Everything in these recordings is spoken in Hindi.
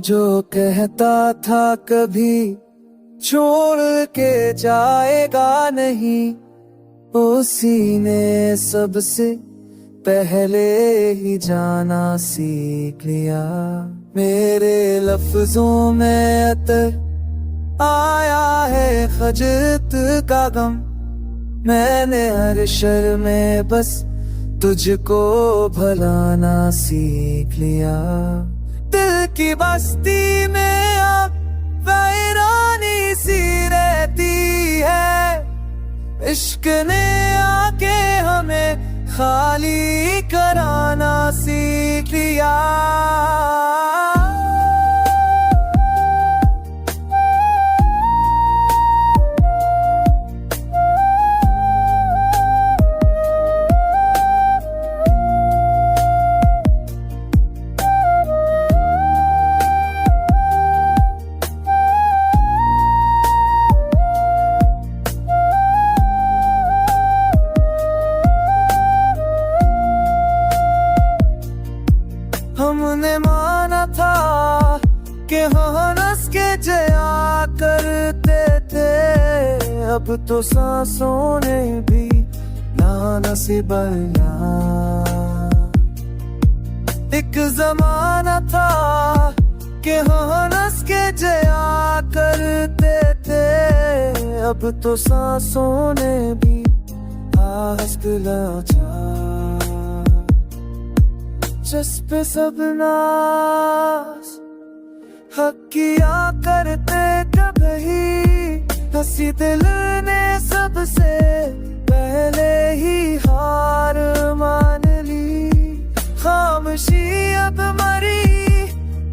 जो कहता था कभी छोड़ के जाएगा नहीं, उसी ने सबसे पहले ही जाना सीख लिया। मेरे लफ्जों में अतर आया है खजरत का गम, मैंने हर शर में बस तुझको भलाना सीख लिया। दिल की बस्ती में अब वीरानी सी रहती है, इश्क ने आके हमें खाली कराना सीख लिया। हमने माना था कि हंस के जया करते थे, अब तो सांसों ने भी ना से बना। एक जमाना था कि हंस के जया करते थे, अब तो सांसों ने भी आहस लाचा। जिस पे सब नाज हक किया करते कभी, हंसी दिल ने सबसे पहले ही हार मान ली। खामोशी अब मरी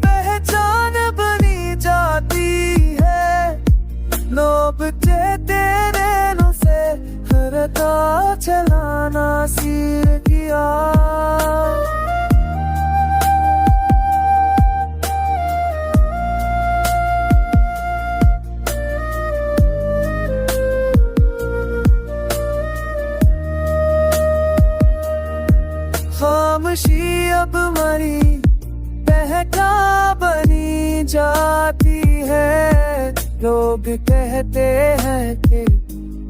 पहचान बनी जाती है, लोग चेते नैनों से हरता चलाना सीख किया। खामोशी अब मरी पहचान बनी जाती है, लोग कहते हैं कि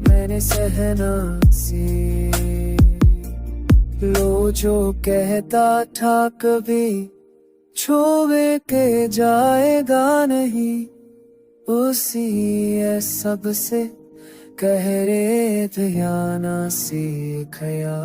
मैंने सहना सी। लो जो कहता था कभी छोड़ के जाएगा नहीं, उसी है सबसे कह रे ध्याना सीखया।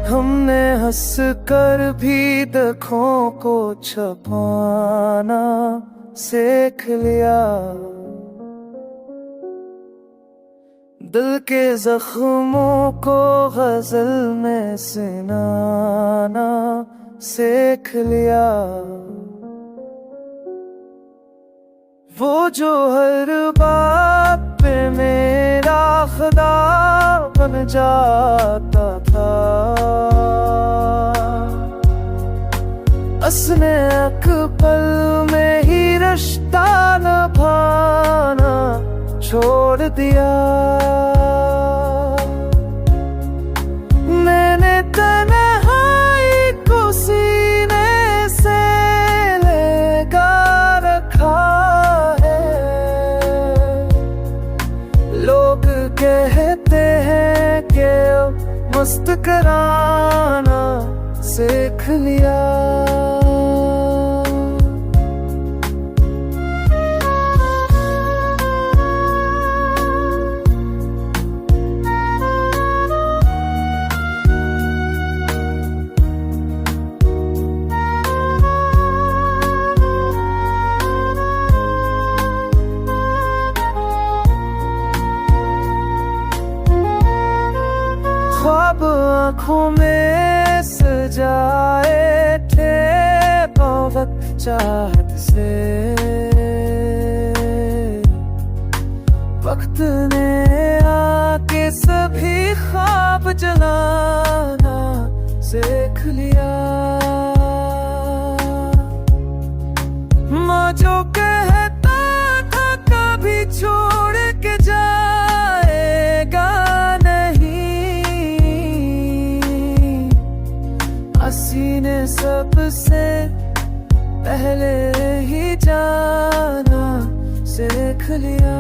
हमने हंस कर भी दुखों को छुपाना सीख लिया, दिल के जख्मों को गजल में सुनाना सीख लिया। वो जो हर बात पे मेरा खुदा बन जाता था, उसने एक पल में ही रिश्ता निभाना छोड़ दिया। मैंने तन्हाई को सीने से लगा रखा है, लोग कहते हैं कि मस्त कराना सीख लिया। ख्वाब आँखों में सजाए थे बहुत चाहत से, वक्त ने आके सभी ख्वाब जलाना सीख लिया। माँ जो कहता था कभी छोड़ के जाएगा नहीं, हंसी ने सबसे पहले ही जाना सीख लिया।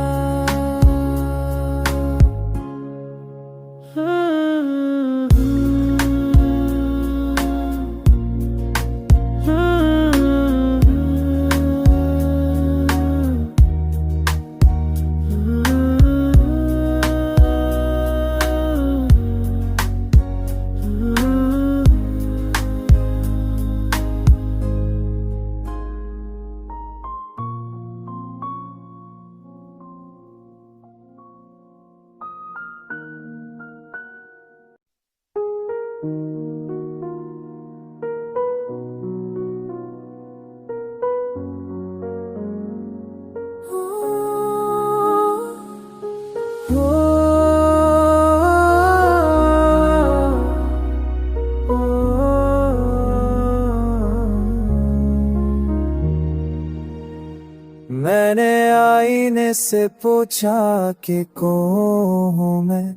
मैंने आईने से पूछा कि कौन हूँ मैं,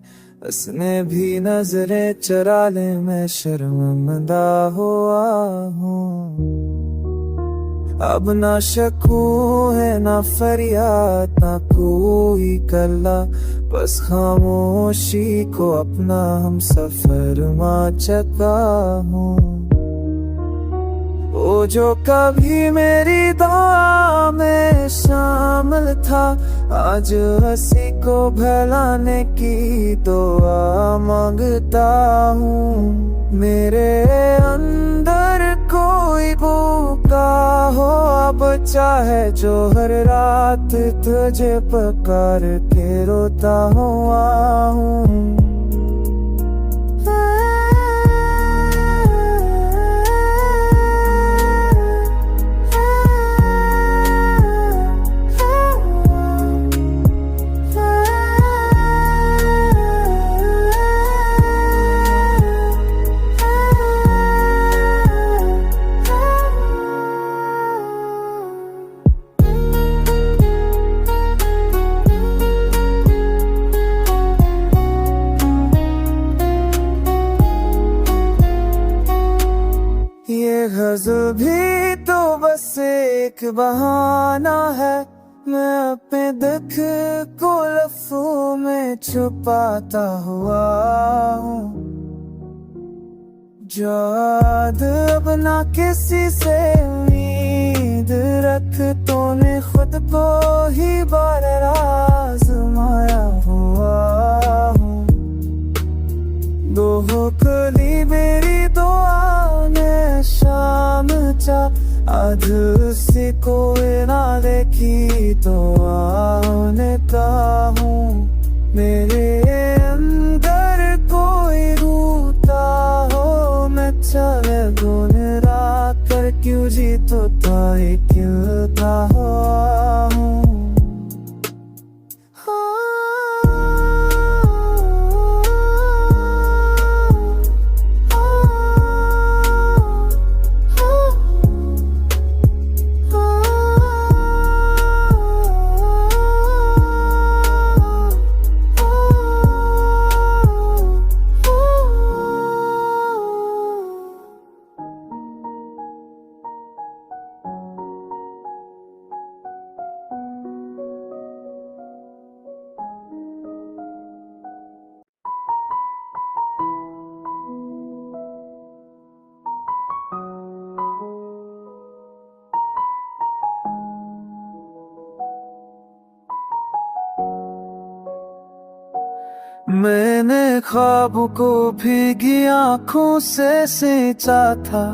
उसने भी नजरें चरा ले, मैं शर्मिंदा हुआ हूँ। अब ना शकू है ना फरियाद ना कोई कल्ला, बस खामोशी को अपना हम सफर मा चका हूँ। वो जो कभी मेरी दुआ में शामिल था, आज हंसी को भुलाने की दुआ मांगता हूँ। मेरे अंदर कोई भूखा हो, अब चाहे जो हर रात तुझे पुकार के रोता हुआ हूँ। गज़ल भी तो बस एक बहाना है, मैं अपने दुख को लफ्ज़ों में छुपाता हुआ हूँ। याद अब ना किसी से उम्मीद रख, तूने खुद को ही बार आज़माया हुआ हूँ। दो कली मेरी दुआ ने शाम चा, आज उसी को ना देखी तो आनेता हूँ। मेरे अंदर कोई रूठा हो, मैं चले गुन रात कर क्यों जी तो ताई क्यों था हुआ हूँ। मैंने ख्वाब को भीगी आंखों से सींचा था,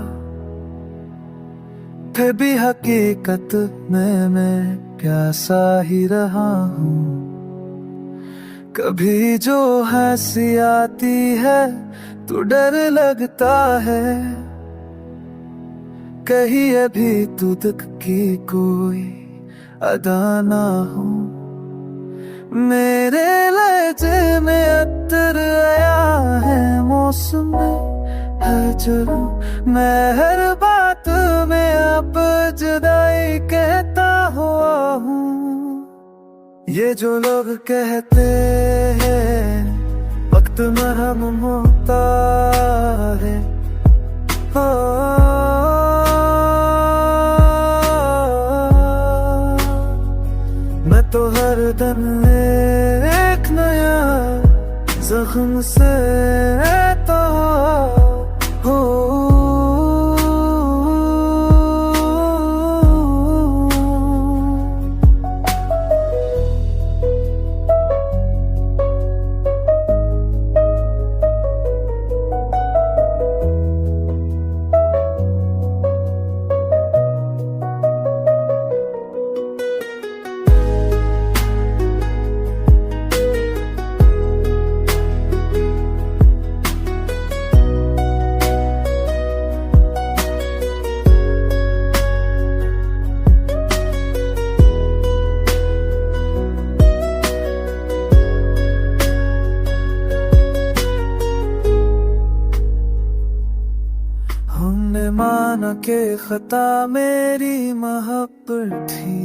फिर भी हकीकत में मैं प्यासा ही रहा हूँ। कभी जो हंसी आती है तो डर लगता है, कहीं अभी तू तक की कोई अदा ना हो। मेरे लहजे में अत्तर आया है, मौसम है चलो मैं हर बात में अब जुदाई कहता हुआ हूँ। ये जो लोग कहते हैं वक्त मरहम होता है, मैं तो हर दिन एक नया जख्म से रहता हो। हमने माना के खता मेरी मोहब्बत थी,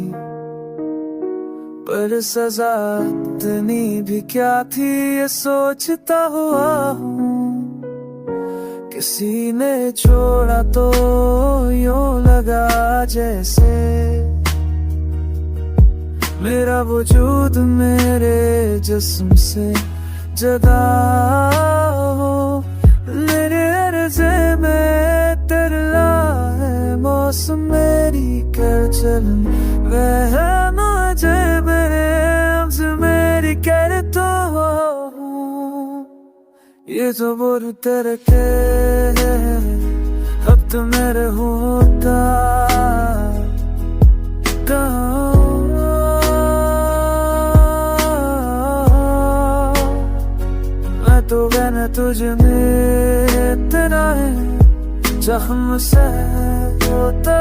पर सजा इतनी भी क्या थी ये सोचता हुआ हूँ। किसी ने छोड़ा तो यूं लगा जैसे मेरा वजूद मेरे जिस्म से जुदा हो। मेरे अर्ज़े में तरला है मौसम मेरी कर चलन, वह मुझे मेरे अम्स मेरी कर तो ये तो बुर तरके अब तो मेरे होता मैं तो बना तुझे में तेरा है जख्म से होता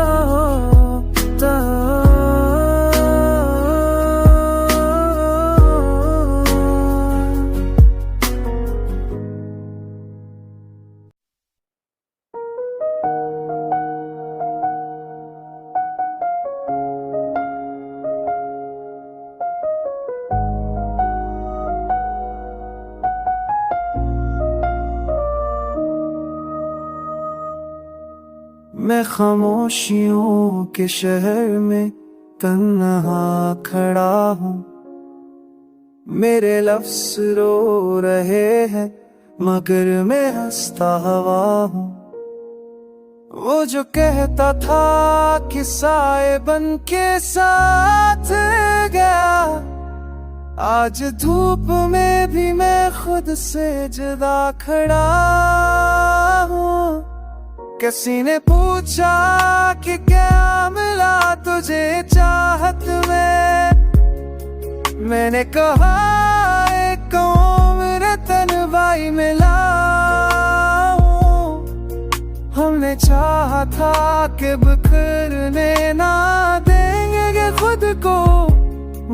मैं खामोशियों के शहर में तन्हा खड़ा हूँ। मेरे लफ्ज़ रो रहे हैं मगर मैं हंसता हवा हूँ। वो जो कहता था कि साए बन के साथ गया, आज धूप में भी मैं खुद से जुदा खड़ा हूँ। किसी ने पूछा कि क्या मिला तुझे चाहत में, मैंने कहा एक उम्र तन्हाई मिला हूँ। हमने चाहा था कि बिखरने ना देंगे खुद को,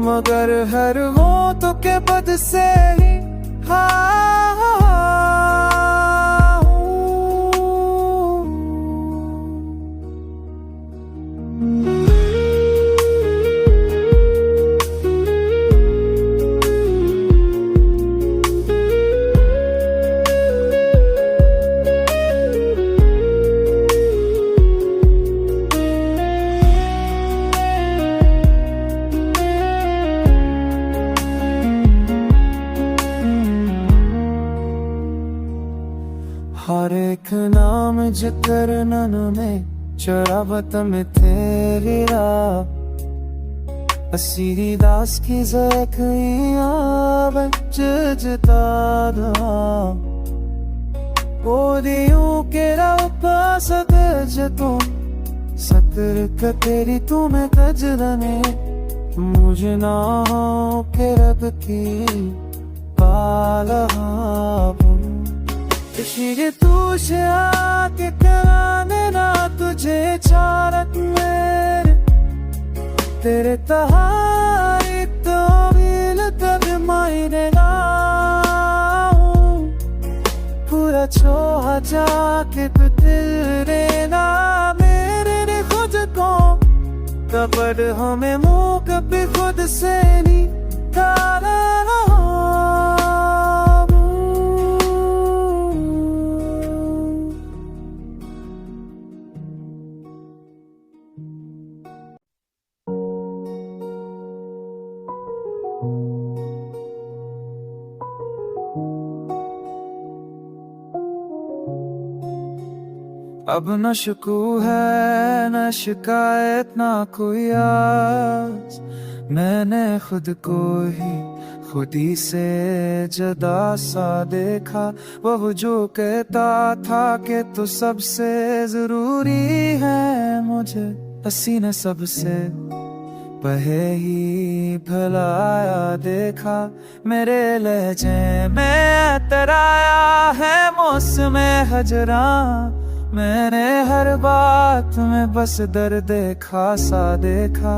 मगर हर वो तो के बद से ही हर एक नाम जिक्र नन्हे शराबत में तेरी राह, असीरी दास की ज़ख्मियाँ बजता रहा। ओदियों के रब्बा सदज तुम सतर का तेरी तुम्हें कजरने, मुझे ना हो के रब की इश्क़ तुझे आके कराने ना तुझे चारत मेरे तेरे तहाई तो मिल तब मायने ना पूरा छोहा जाके तो तेरे ना मेरे ने खुद को कपड़ हमें मुँह कभी खुद से निकाला ना अब न शकू है न शिकायत ना कोई आस मैंने खुद को ही खुदी से जुदा सा देखा वो जो कहता था कि तू सबसे जरूरी है मुझे हंसी ने सबसे पहे ही भलाया देखा मेरे लहजे में तराया है मौसम हजरा मैंने हर बात में बस दर्द खासा देखा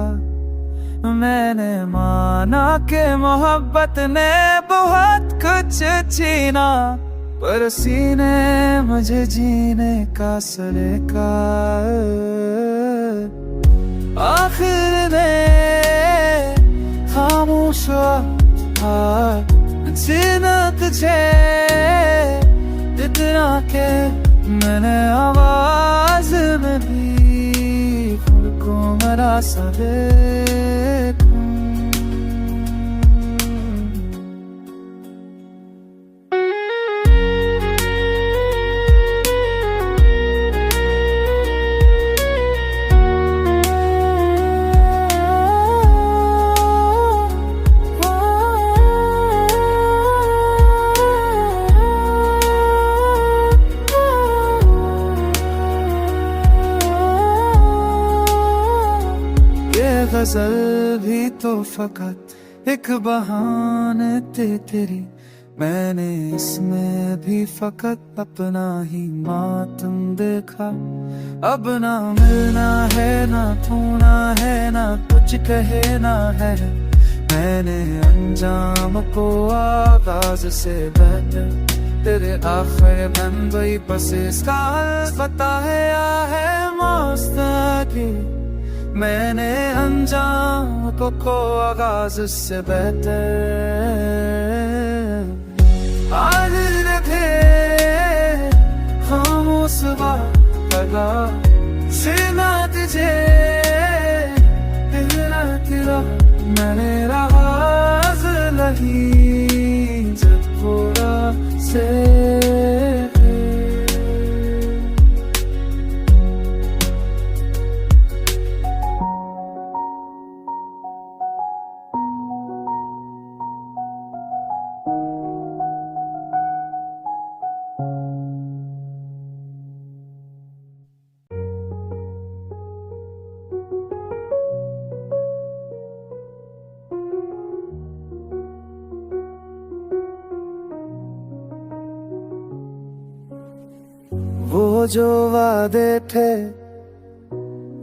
मैंने माना कि मोहब्बत ने बहुत कुछ छीना पर सीने मुझे जीने का सलीका आखिर में खामोश जीना तुझे इतना के मैंने आवाज में भी खुद को मरा सा देखूं गजल भी तो फकत एक बहाने तेरी मैंने इसमें भी फकत अपना ही मातम देखा अब ना मिलना है ना खोना है ना कुछ कहना है मैंने अंजाम को आगाज से बेहतर तेरे आखिर बन गई बस इसका पता है या है मुस्तकी मैंने अंजाम को आगाज से बेहतर आज रखे खामोश लगा सीना तुझे तेरा तेरा मैंने आवाज लही जब थोड़ा से वो जो वादे थे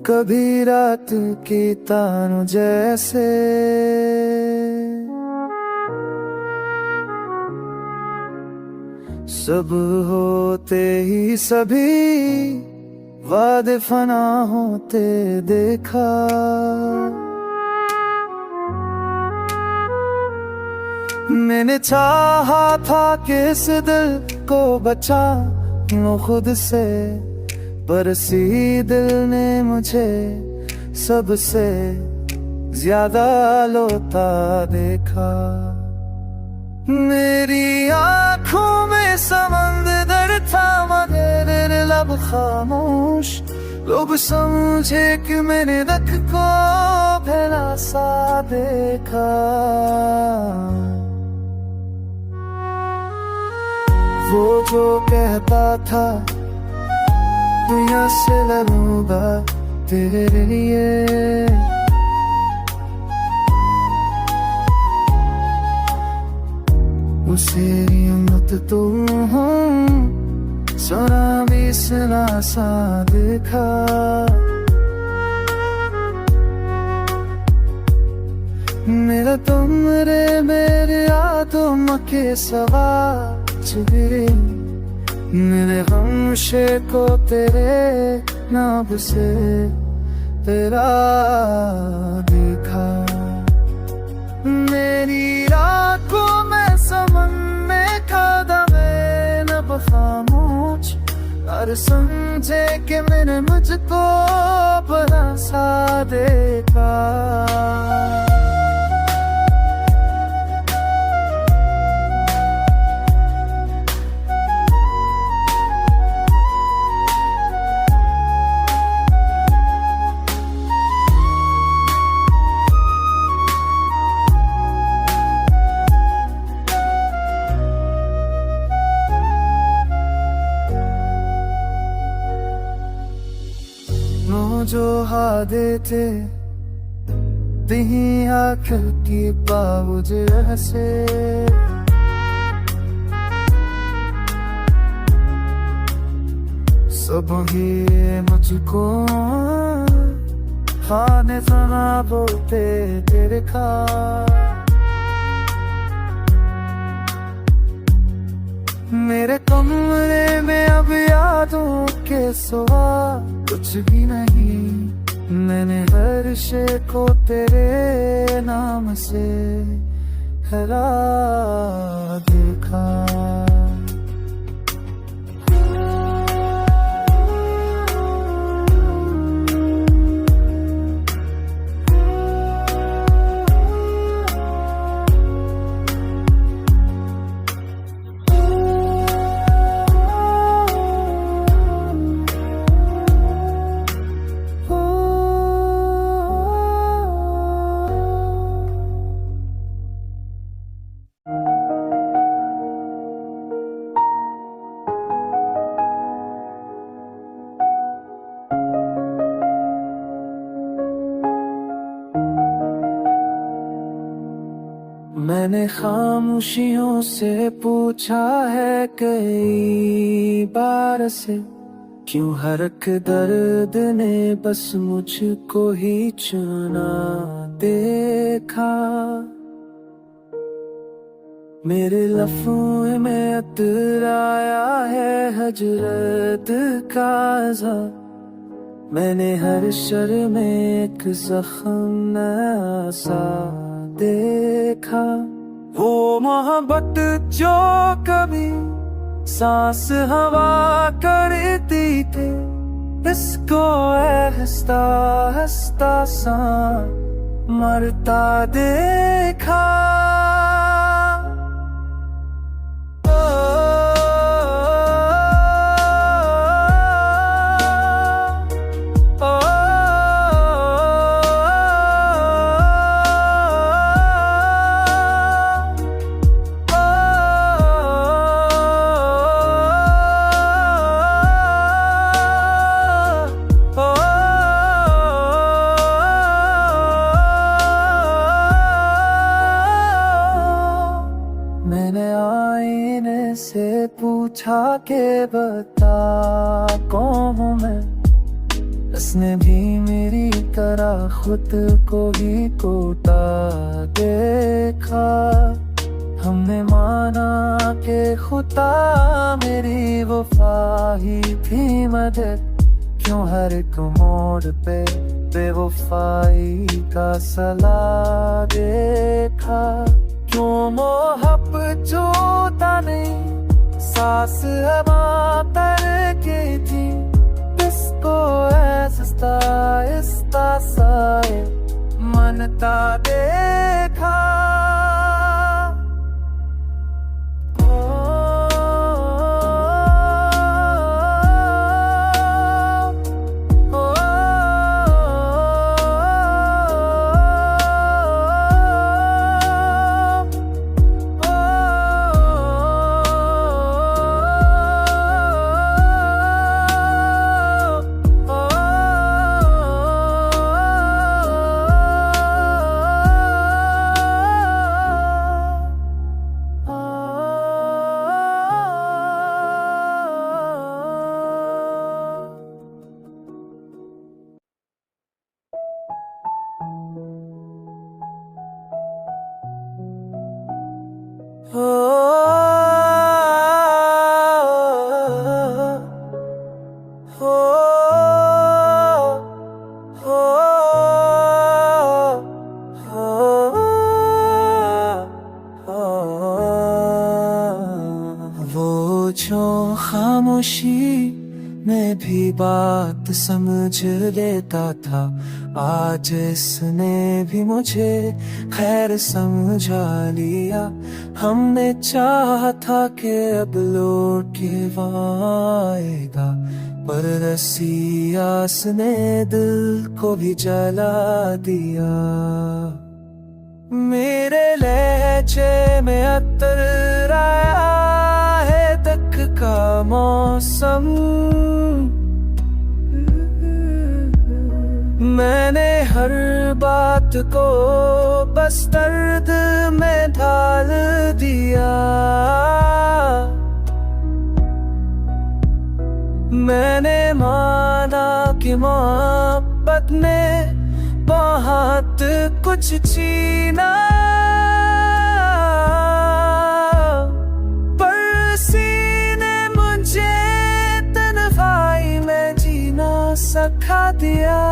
कभी रात की तारों जैसे सब होते ही सभी वादे फना होते देखा मैंने चाहा था कि इस दिल को बचा वो खुद से पर इसी दिल ने मुझे सबसे ज्यादा लोता देखा मेरी आंखों में समंदर था मगर लब खामोश लोग समझे कि मैंने रख को भला सा देखा वो जो कहता था दुनिया से लड़ूंगा तेरे लिए उसे मत तुम हो सोना भी सना सा देखा। मेरा तुमरे मेरे यादों के सवाल चिरे मेरे हमशे को तेरे नाम से तेरा देखा। मेरी रातों में समझने का दमे न खामोश और समझे कि मैंने मुझको बड़ा सा देखा। जो हादे थे तिही आखिर की बाबूज हसे सब ही मुझको खाने सना बोलते तेरे खा। मेरे कमरे में अब यादों के सिवा कुछ भी नहीं। मैंने हर शे को तेरे नाम से हरा देखा। मैंने खामोशियों से पूछा है कई बार से क्यों हर एक दर्द ने बस मुझको ही चुना देखा। मेरे लफ्ज़ों में अतराया है हजरत का अज़ाब। मैंने हर शर में एक ज़ख्म सा देखा। वो मोहब्बत जो कभी सांस हवा करती थी इसको हंसता हंसता सा मरता देखा। से पूछा के बता कौन हूँ मैं। उसने भी मेरी तरह खुद को ही कोटा देखा। हमने माना के खुदा मेरी वफा ही थी मदद क्यों हर एक मोड़ पे बेवफाई का सला देखा। क्यों मोहब्बत जोता नहीं सांस हवा तर के थी इसको ऐसा इस्ता साए मनता देखा। मैं भी बात समझ लेता था, आज इसने भी मुझे खैर समझा लिया। हमने चाहा था कि अब लौट के आएगा, पर रसी आस ने दिल को भी जला दिया। मेरे लहजे में अतर आया है तक का मौसम, मैंने हर बात को बस दर्द में ढाल दिया। मैंने माना कि मोहब्बत ने बहुत कुछ छीना, पर सीने मुझे तन्हाई में जीना सिखा दिया।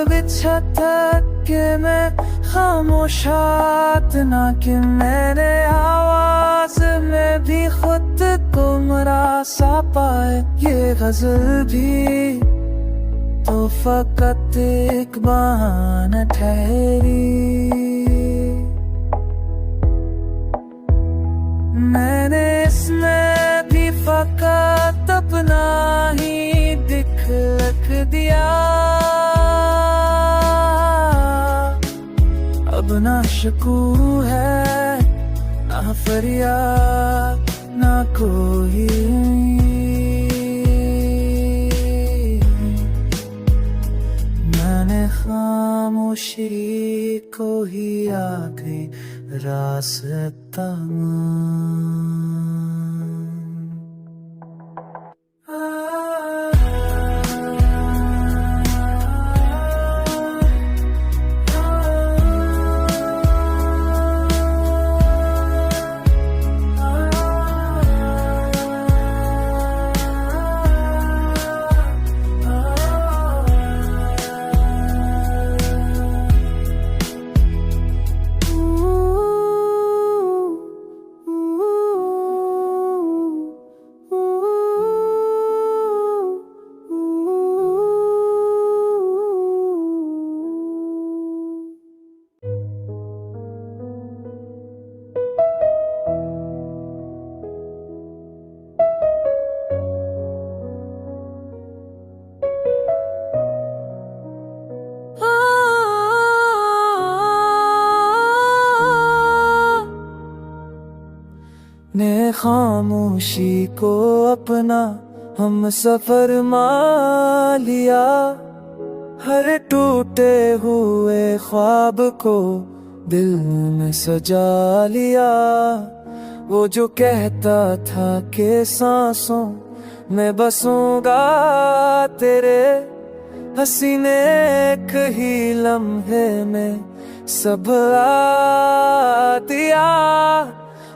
बिछा था कि मैं खामोशात ना, कि मैंने आवाज में भी खुद को मरा सा पाए। ये गजल भी तो फकत एक बहाना ठहरी, मैंने इसमें भी फकत अपना ही दिखलक दिया। अब ना शकू है ना फरियाद ना कोई, मैंने खामोशी को ही आखिरी रास्ता ने खामोशी को अपना हम सफर मान लिया। हर टूटे हुए ख्वाब को दिल में सजा लिया। वो जो कहता था कि सांसों में बसूंगा तेरे, हसीने एक ही लम्हे में सब आ दिया।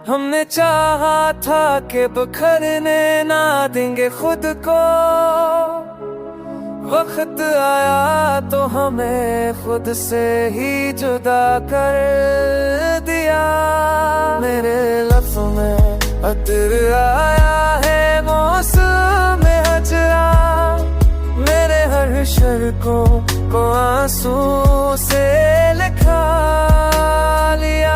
हमने चाहा था कि बिखरने ना देंगे खुद को, वक्त आया तो हमें खुद से ही जुदा कर दिया। मेरे लफ्ज़ों में अतर आया है मौसम में हजरा, मेरे हर शर्कों को आंसू से लिखा लिया।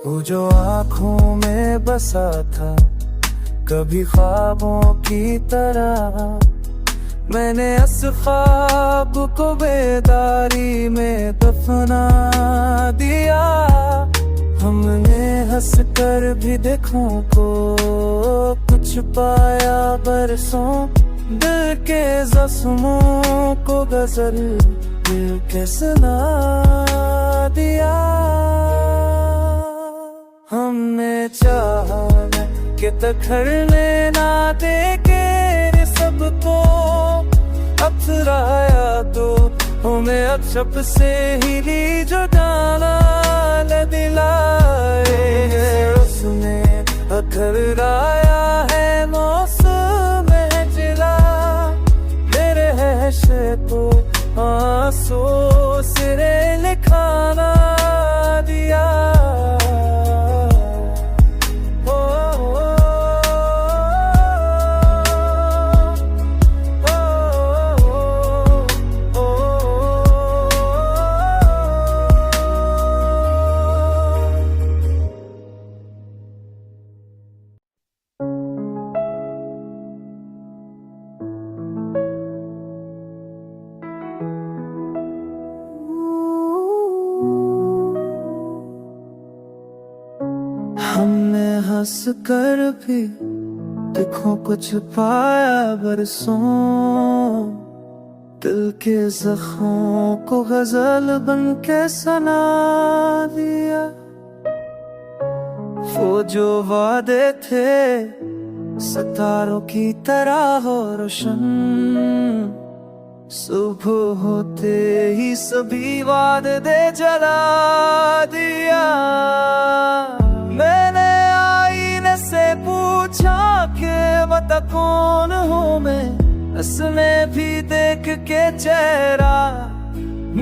वो जो आँखों में बसा था कभी ख्वाबों की तरह मैंने इस ख्वाब को बेदारी में दफना दिया। हमने हंस कर भी देखो को कुछ पाया बरसों, दिल के जख्मों को गजल दिल के सुना दिया। हमने चाहा कि तखरने ना देके सबको अपसराया तो हमें अक्षप से ही ली जो डाला न दिलाए। उसने अखराया है मौसम जिला, मेरे हैशे तो आंसू सिरे लिखाना दिया। हमने हंस कर भी देखो कुछ पाया बरसों, दिल के जख्मों को गजल बन के सुना दिया। वो जो वादे थे सितारों की तरह हो रोशन, सुबह होते ही सभी वादे जला दिया। मैंने आईने से पूछा कि बता कौन हूँ मैं, उसने भी देख के चेहरा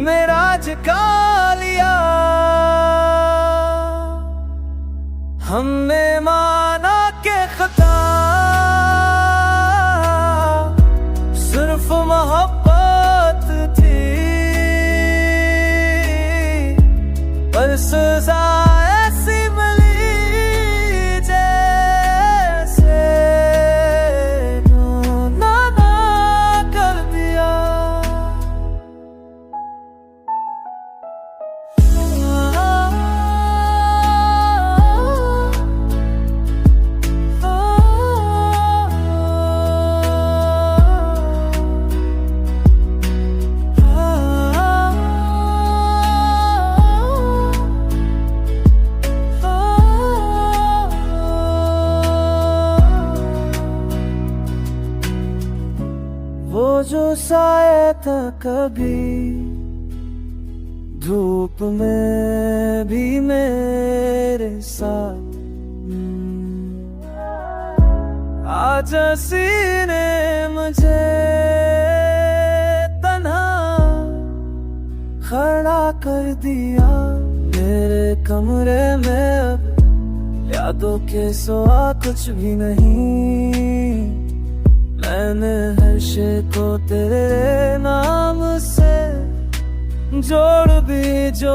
मेरा झुका लिया। हमने माना के खता सिर्फ मोहब्बत थी, पर सजा ऐसी मिली जैसे ना कर दिया। वो जो साया था कभी धूप में भी मेरे साथ, आज सीने मुझे तन्हा खड़ा कर दिया। मेरे कमरे में अब यादों के सिवा कुछ भी नहीं, मैंने हर शे को तेरे नाम से जोड़ भी जो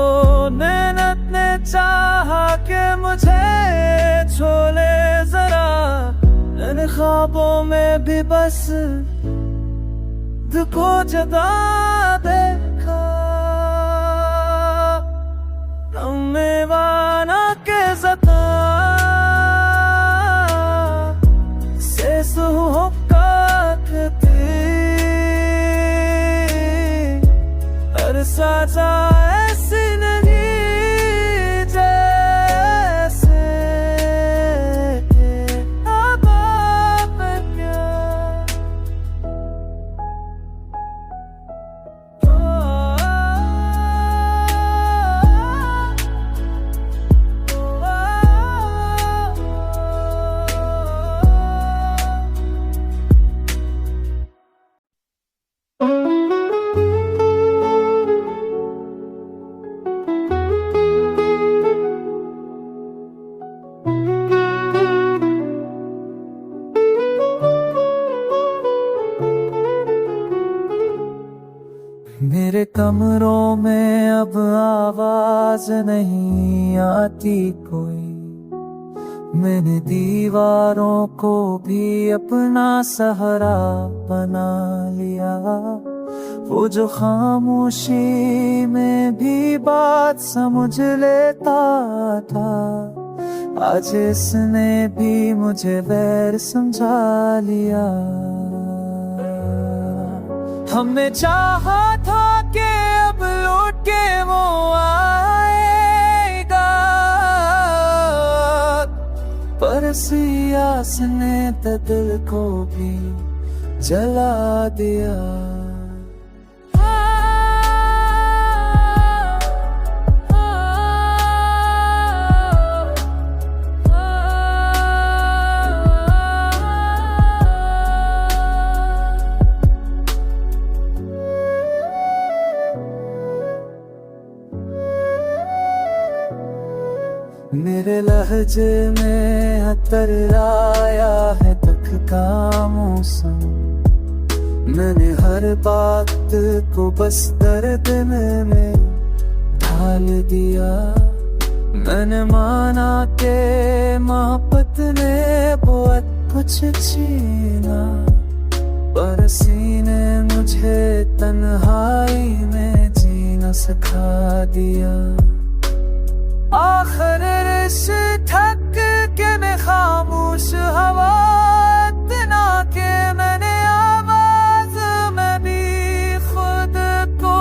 मेहनत ने चाहा कि मुझे छोले जरा, इन ख्वाबों में भी बस दिल को जदा देखा। हमने वाना के जता से सुहो साजा ऐसी नहीं जैसे आबाद प्यार। मेरे कमरों में अब आवाज नहीं आती कोई, मैंने दीवारों को भी अपना सहारा बना लिया। वो जो खामोशी में भी बात समझ लेता था, आज इसने भी मुझे वैर समझा लिया। हमने चाहा था कि अब लौट के वो आएगा, पर सियास ने तो दिल को भी जला दिया। मेरे लहजे में हतराया है तक का मौसम। मैंने हर बात को बस दर्द में ढाल दिया। मैंने माना के मोहब्बत ने बहुत कुछ छीना, पर सीने मुझे तन्हाई में जीना सिखा दिया। आखिर रिश्ते थक के मैं खामोश हवा इतना के मैंने आवाज में भी खुद को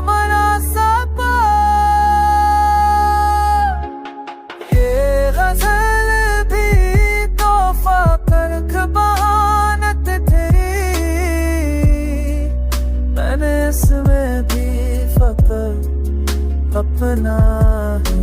मना सका। ये गजल भी तोहफा करक बहानत तेरी, मैंने इसमें भी फकर अपना ही।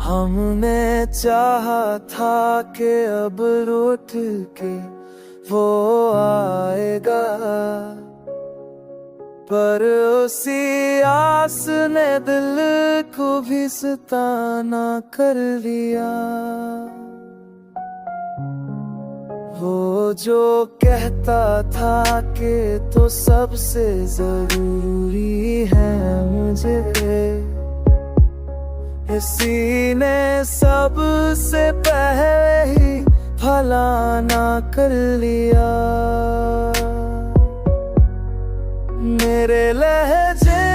हमने चाहा था कि अब रूठ के वो आएगा, पर उसी आस ने दिल को भी सताना कर लिया। वो जो कहता था कि तो सबसे जरूरी है मुझे, इसी ने सबसे पहले ही फलाना कर लिया। मेरे लहजे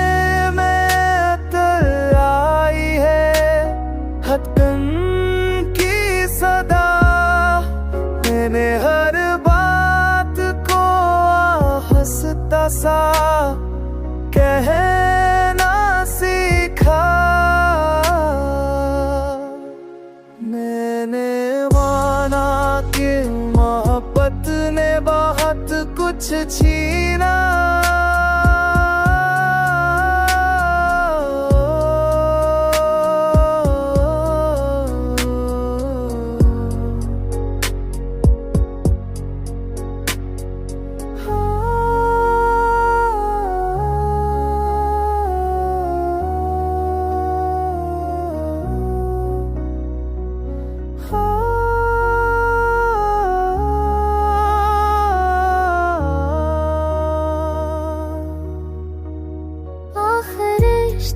में अतर आई है हटकन की सदा, मैंने हर बात को हंसता सा कहना सीखा। मैंने माना कि मोहब्बत ने बहुत कुछ छीना,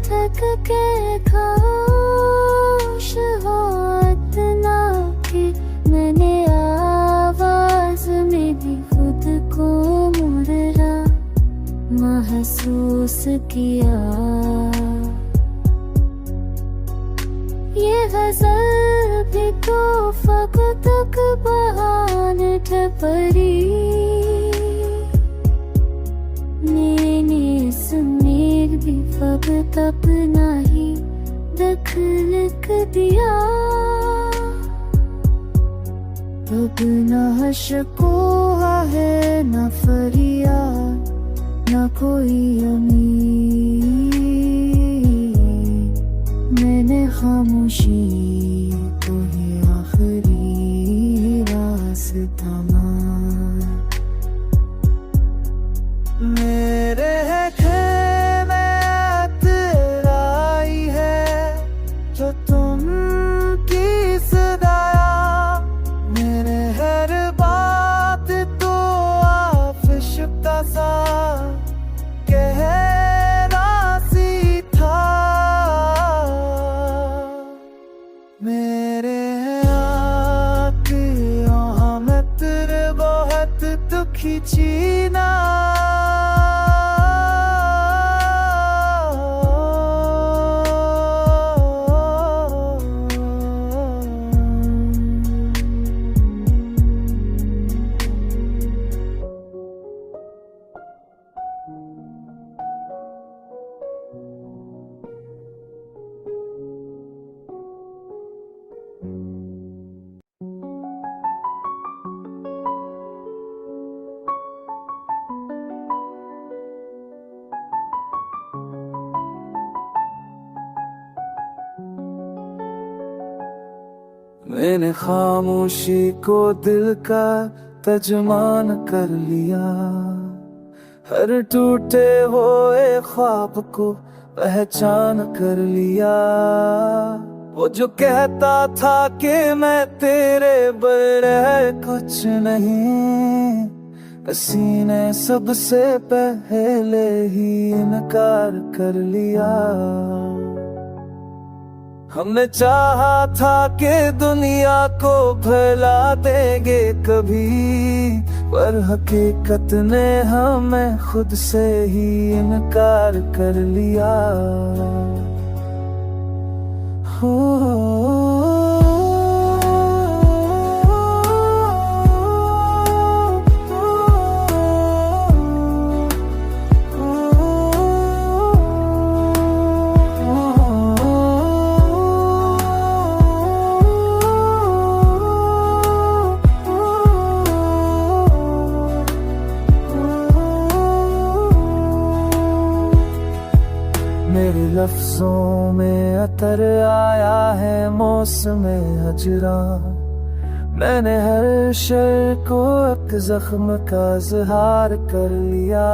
थक के खामोश हो इतना कि मैंने आवाज में भी खुद को मुड़ना महसूस किया। ये गजल भी तोहफा तक बहाने ठपरी, वक्त अपना ही दखल कर दिया। अब न शिकवा है न फरियाद न कोई उम्मीद, मैंने खामोशी को ही आखिरी रास्ता माना। मेरे है खेमे तेराई है जो तुम की सदाया, मेरे हर बात तो आफिश्ता सा कहना सी था। मेरे आँखों में तेरे बहुत दुखी चीना। मैंने खामोशी को दिल का तर्जुमान कर लिया, हर टूटे हुए ख्वाब को पहचान कर लिया। वो जो कहता था कि मैं तेरे बगैर कुछ नहीं, किसी ने सबसे पहले ही इनकार कर लिया। हमने चाहा था कि दुनिया को भुला देंगे कभी, पर हकीकत ने हमें खुद से ही इनकार कर लिया। हो मेरे लफ्जों में अतर आया है मौसम हजरा, मैंने हर शर को एक जख्म का इज़हार कर लिया।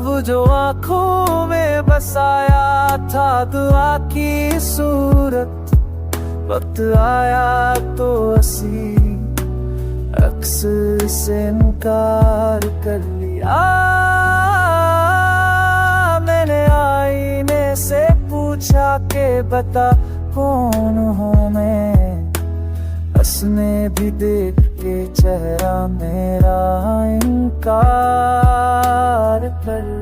वो जो आँखों में बसाया था दुआ की सूरत, वक्त आया तो हंसी अक्स से इनकार कर लिया। मैंने आईने से पूछा के बता कौन हूँ मैं, हंसने भी देख के चेहरा मेरा इनकार कर।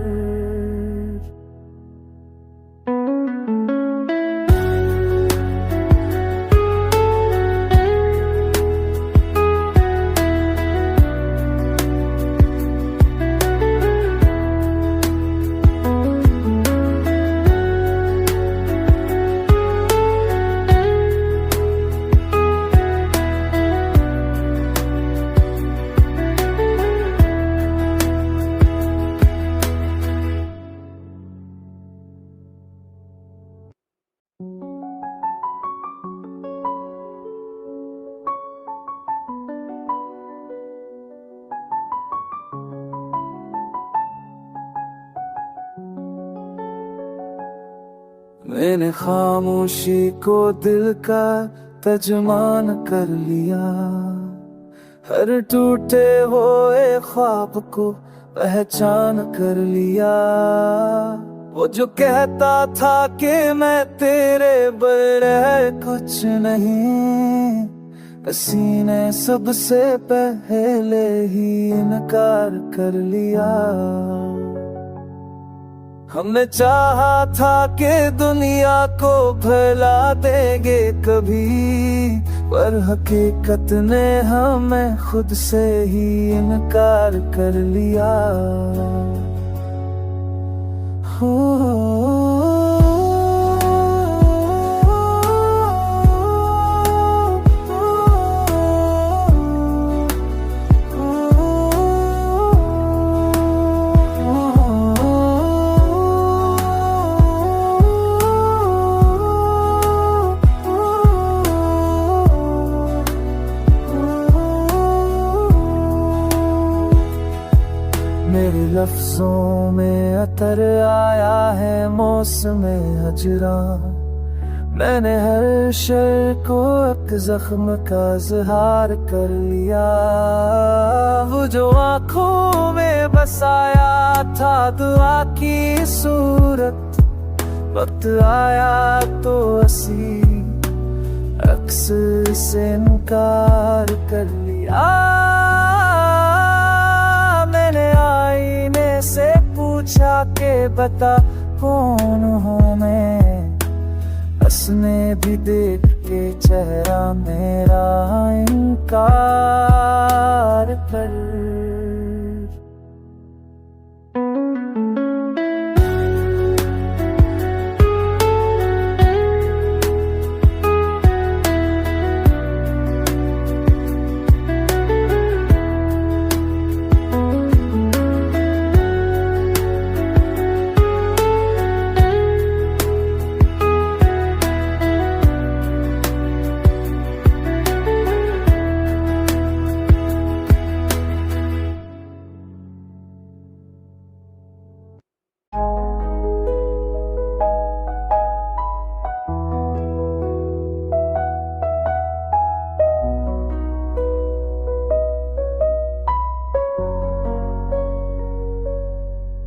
मैंने खामोशी को दिल का तर्जुमान कर लिया, हर टूटे हुए ख्वाब को पहचान कर लिया। वो जो कहता था कि मैं तेरे बगैर कुछ नहीं, किसी ने सबसे पहले ही इनकार कर लिया। हमने चाहा था कि दुनिया को भुला देंगे कभी, पर हकीकत ने हमें खुद से ही इनकार कर लिया। हो मेरे लफ्जों में अतर आया है मौसम हजरा। मैंने हर शर को एक जख्म का इजहार कर लिया। वो जो आंखों में बसाया था दुआ की सूरत, वक्त आया तो हंसी अक्स से इनकार कर लिया। मैंने आईने से पूछा के बता कौन हूँ मैं, हंसने भी देख के चेहरा मेरा इनकार कर।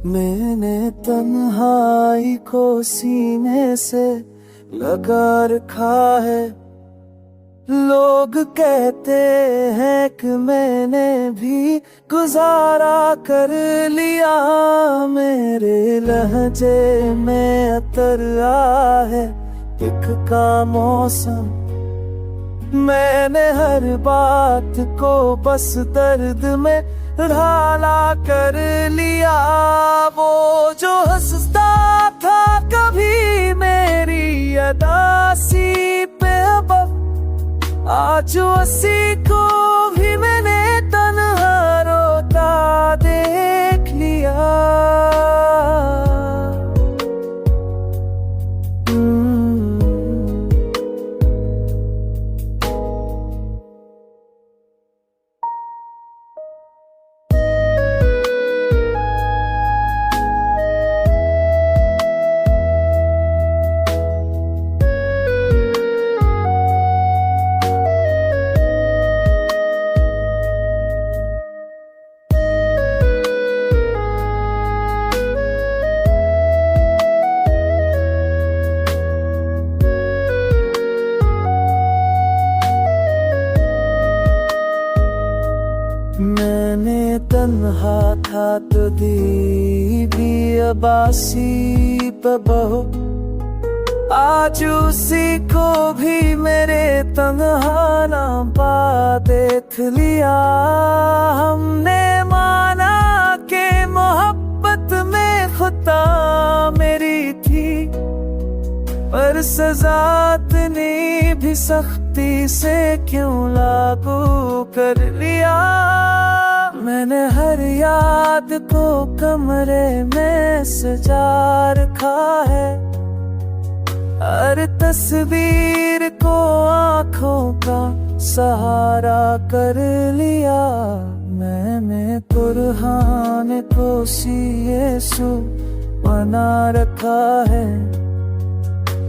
मैंने तन्हाई को सीने से लगा रखा है। लोग कहते हैं कि मैंने भी गुजारा कर लिया। मेरे लहजे में अतर आ है एक का मौसम। मैंने हर बात को बस दर्द में ढाला कर लिया। वो जो हंसता था कभी मेरी अदासी पे, अब आज उसी को भी मैंने तन्हा रोता देख लिया। मैंने तन्हा था तो दी भी अबासी पे बहू। आज उसी को भी मेरे तन्हा ना पा देख लिया। हमने माना के मोहब्बत में खुदा मेरी थी, पर सजा इतनी भी सख्ती से क्यों लागू कर लिया। मैंने हर याद को कमरे में सजा रखा है। हर तस्वीर को आँखों का सहारा कर लिया। मैंने कुरान को यीशु बना रखा है।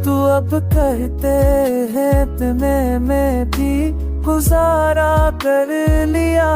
तू अब कहते हैं इतने में भी गुजारा कर लिया।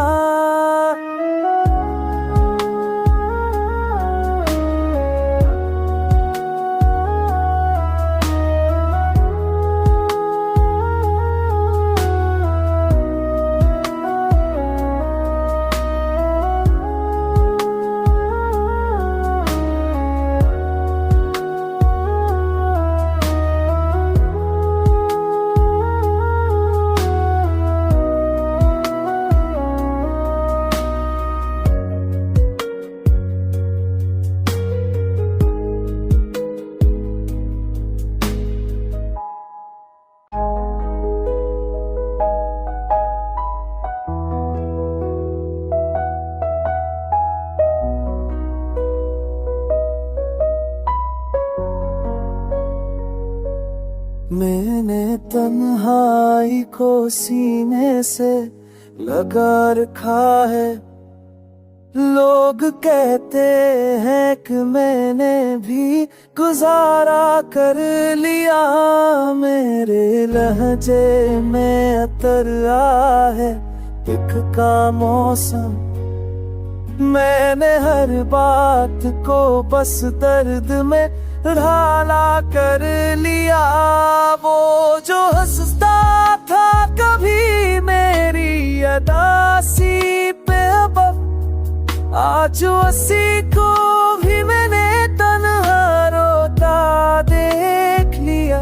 मैंने तन्हाई को सीने से लगा रखा है। लोग कहते हैं कि मैंने भी गुजारा कर लिया। मेरे लहजे में अतर आ है एक का मौसम। मैंने हर बात को बस दर्द में ढाला कर लिया। वो जो हंसता था कभी मेरी अदासी पे, अब आज उसी को भी मैंने तन्हा रोता देख लिया।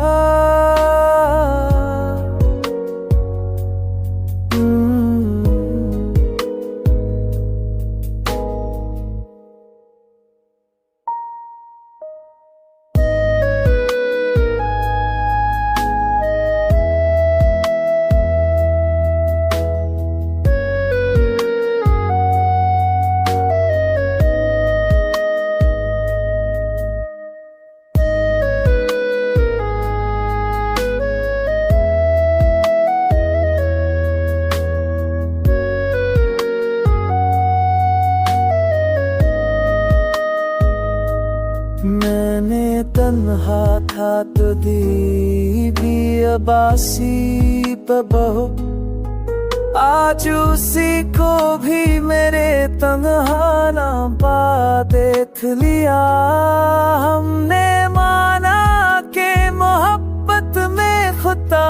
मैंने तन्हा था तो दी भी अबासी पे बहू। आज उसी को भी मेरे तन्हा ना पा देख लिया। हमने माना के मोहब्बत में खुदा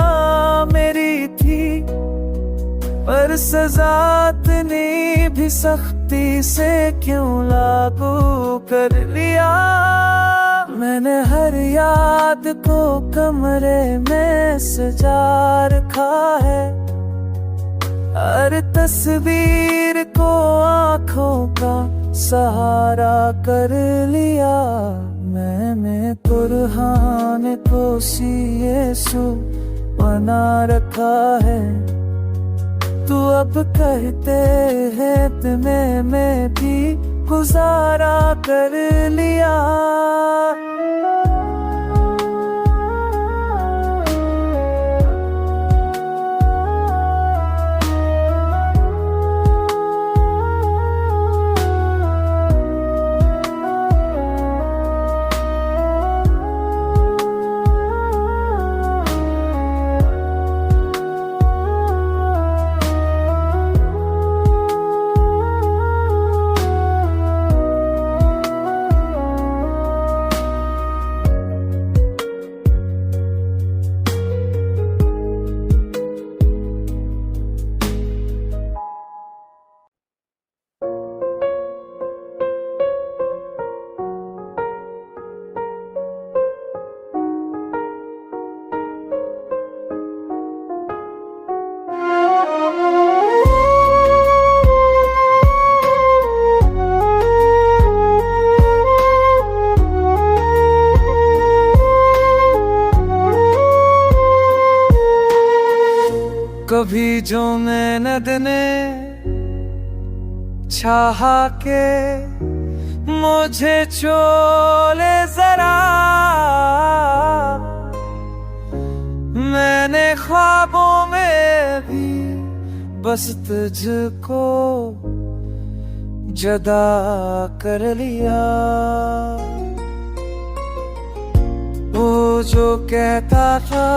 मेरी थी, पर सजा इतनी भी सख्ती से क्यों लागू कर लिया। मैंने हर याद को कमरे में सजा रखा है। हर तस्वीर को आँखों का सहारा कर लिया। मैंने कुरान को यीशु बना रखा है। तू अब कहते हैं तुम्हें मैं भी गुजारा कर लिया। कभी जो मेहनत ने चाहा के मुझे छोले जरा, मैंने ख्वाबों में भी बस तुझको जदा कर लिया। वो जो कहता था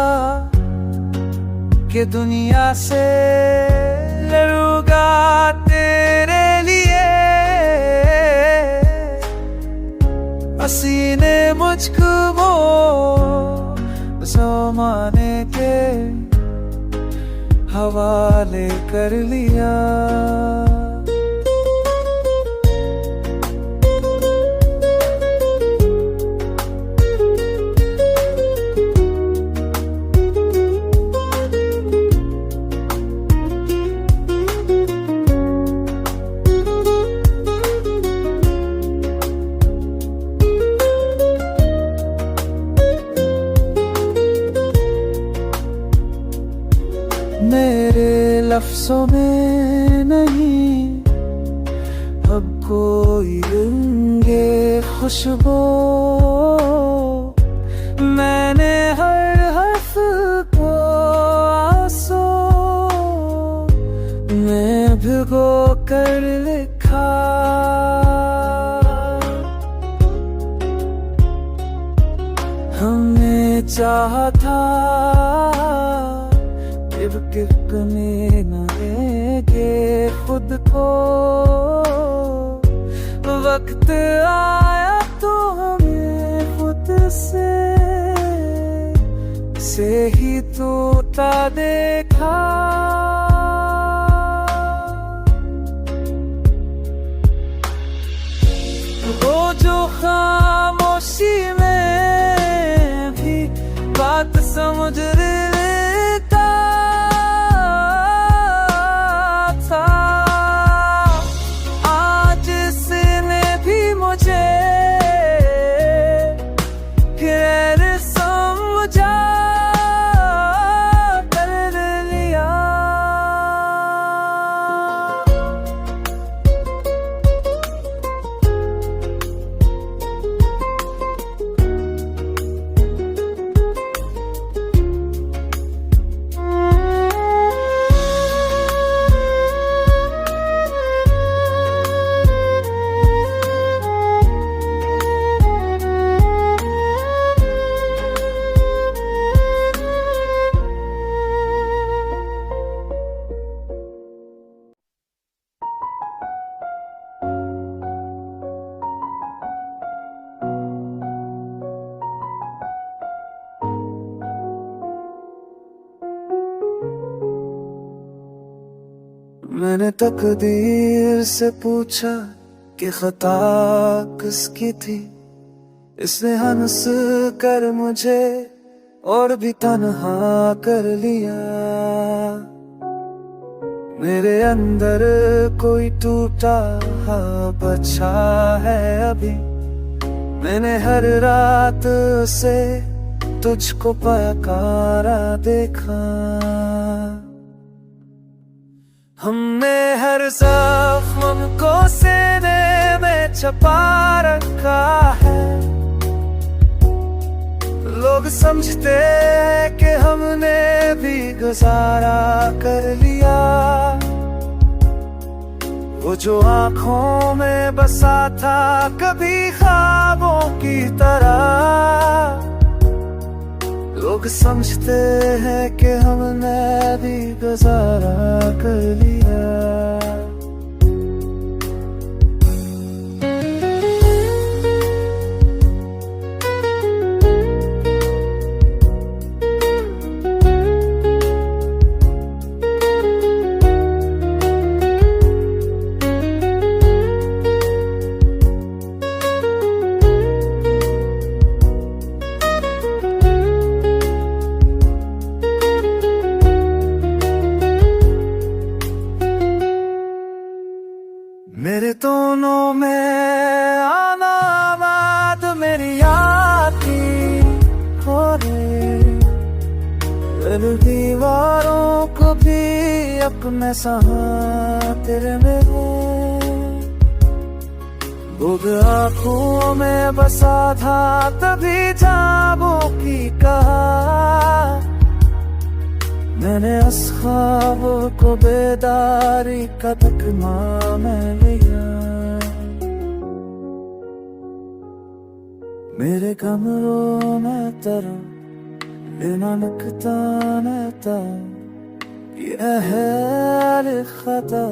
कि दुनिया से लड़ूंगा तेरे लिए, हंसी ने मुझको वो ज़माने के हवाले कर लिया। मेरे लफ्ज़ों में नहीं अब कोई रंगे खुशबू, मैंने हर हर्फ चाहा था फिर कितने न देंगे खुद को, वक्त आया तो हमें खुद से ही टूटा देखा। वो जो खामोशी में भी बात समझ लेता था, आज इसने भी मुझे गैर समझा कर लिया। मैंने तकदीर से पूछा कि खता किसकी थी, इसने हंस कर मुझे और भी तन्हा कर लिया। मेरे अंदर कोई टूटा बचा है अभी, मैंने हर रात से तुझको पुकारा देखा। हमने हर जख्म को सीने में छुपा रखा है, लोग समझते हैं कि हमने भी गुजारा कर लिया। वो जो आंखों में बसा था कभी ख्वाबों की तरह, लोग समझते हैं कि हमने भी गुजारा कर लिया। मेरे दोनों में आना बात मेरी याद की हो रे, दीवारों को भी अपने सहा तेरे में हो। बुग आँखों में बसा था तभी जाबों की कहा, मैंने उस ख्वाब को बेदारी का तकमा में लिया। मेरे कमरों में तरह बिना लिखता न था, यह है खता।